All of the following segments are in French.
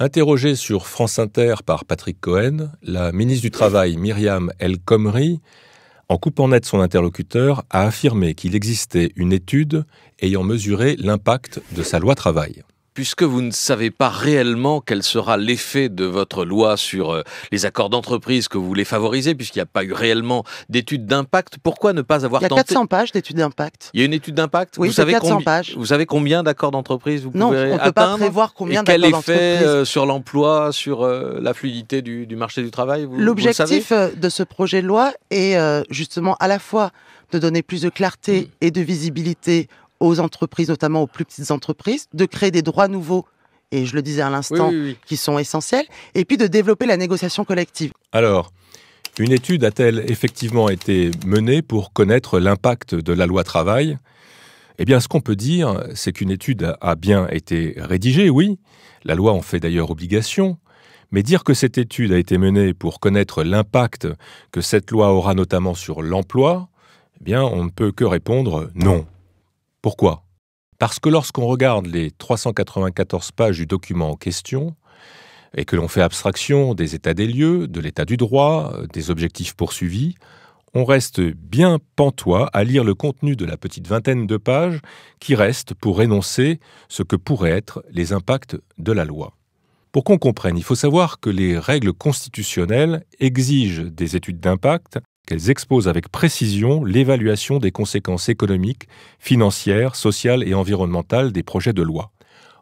Interrogée sur France Inter par Patrick Cohen, la ministre du Travail Myriam El Khomri, en coupant net son interlocuteur, a affirmé qu'il existait une étude ayant mesuré l'impact de sa loi travail. Puisque vous ne savez pas réellement quel sera l'effet de votre loi sur les accords d'entreprise que vous voulez favoriser, puisqu'il n'y a pas eu réellement d'étude d'impact, pourquoi ne pas avoir tenté... Il y a 400 pages d'étude d'impact. Il y a une étude d'impact? Oui, c'est 400 pages. Vous savez combien d'accords d'entreprise vous pouvez atteindre? Non, on ne peut pas prévoir combien d'accords d'entreprise. Et quel effet sur l'emploi, sur la fluidité du marché du travail? L'objectif de ce projet de loi est justement à la fois de donner plus de clarté et de visibilité aux entreprises, notamment aux plus petites entreprises, de créer des droits nouveaux, et je le disais à l'instant, qui sont essentiels, et puis de développer la négociation collective. Alors, une étude a-t-elle effectivement été menée pour connaître l'impact de la loi travail? Eh bien, ce qu'on peut dire, c'est qu'une étude a bien été rédigée, oui, la loi en fait d'ailleurs obligation, mais dire que cette étude a été menée pour connaître l'impact que cette loi aura notamment sur l'emploi, eh bien, on ne peut que répondre non. Pourquoi? Parce que lorsqu'on regarde les 394 pages du document en question, et que l'on fait abstraction des états des lieux, de l'état du droit, des objectifs poursuivis, on reste bien pantois à lire le contenu de la petite vingtaine de pages qui reste pour énoncer ce que pourraient être les impacts de la loi. Pour qu'on comprenne, il faut savoir que les règles constitutionnelles exigent des études d'impact, qu'elles exposent avec précision l'évaluation des conséquences économiques, financières, sociales et environnementales des projets de loi.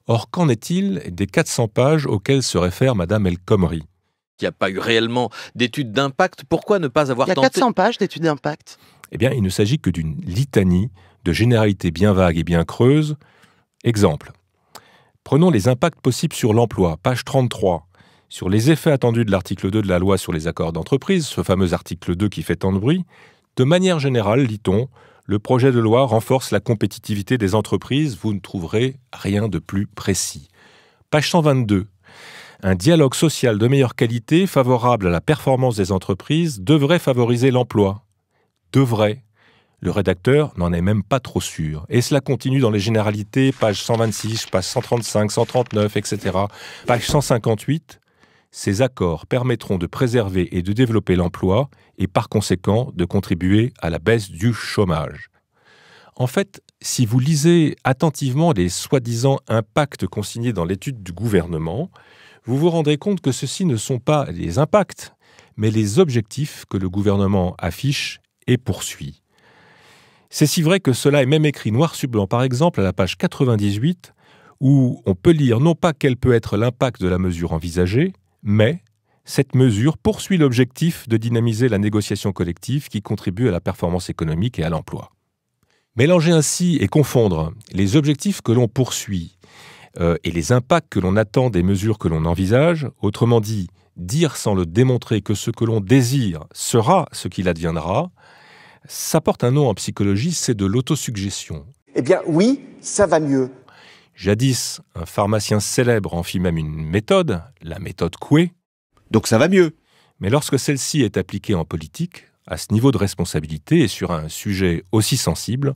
Or, qu'en est-il des 400 pages auxquelles se réfère Madame El Khomri? Il n'y a pas eu réellement d'étude d'impact. Pourquoi ne pas avoir tenté... Il y a 400 pages d'études d'impact. Eh bien, il ne s'agit que d'une litanie de généralités bien vagues et bien creuses. Exemple. Prenons les impacts possibles sur l'emploi, page 33. Sur les effets attendus de l'article 2 de la loi sur les accords d'entreprise, ce fameux article 2 qui fait tant de bruit, de manière générale, lit-on, le projet de loi renforce la compétitivité des entreprises, vous ne trouverez rien de plus précis. Page 122. Un dialogue social de meilleure qualité, favorable à la performance des entreprises, devrait favoriser l'emploi. Devrait. Le rédacteur n'en est même pas trop sûr. Et cela continue dans les généralités, page 126, page 135, 139, etc. Page 158. Ces accords permettront de préserver et de développer l'emploi et par conséquent de contribuer à la baisse du chômage. En fait, si vous lisez attentivement les soi-disant impacts consignés dans l'étude du gouvernement, vous vous rendrez compte que ceux-ci ne sont pas les impacts, mais les objectifs que le gouvernement affiche et poursuit. C'est si vrai que cela est même écrit noir sur blanc, par exemple à la page 98, où on peut lire non pas quel peut être l'impact de la mesure envisagée, mais cette mesure poursuit l'objectif de dynamiser la négociation collective qui contribue à la performance économique et à l'emploi. Mélanger ainsi et confondre les objectifs que l'on poursuit et les impacts que l'on attend des mesures que l'on envisage, autrement dit, dire sans le démontrer que ce que l'on désire sera ce qu'il adviendra, ça porte un nom en psychologie, c'est de l'autosuggestion. Eh bien oui, ça va mieux. Jadis, un pharmacien célèbre en fit même une méthode, la méthode Coué. Donc ça va mieux. Mais lorsque celle-ci est appliquée en politique, à ce niveau de responsabilité et sur un sujet aussi sensible,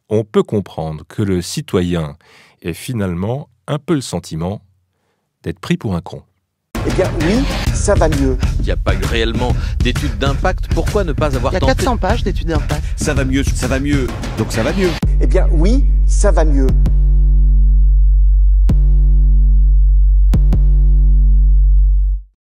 on peut comprendre que le citoyen ait finalement un peu le sentiment d'être pris pour un con. Eh bien oui, ça va mieux. Il n'y a pas eu réellement d'étude d'impact. Pourquoi ne pas avoir tenté... Il y a 400 pages d'études d'impact. Ça va mieux, donc ça va mieux. Eh bien oui, ça va mieux.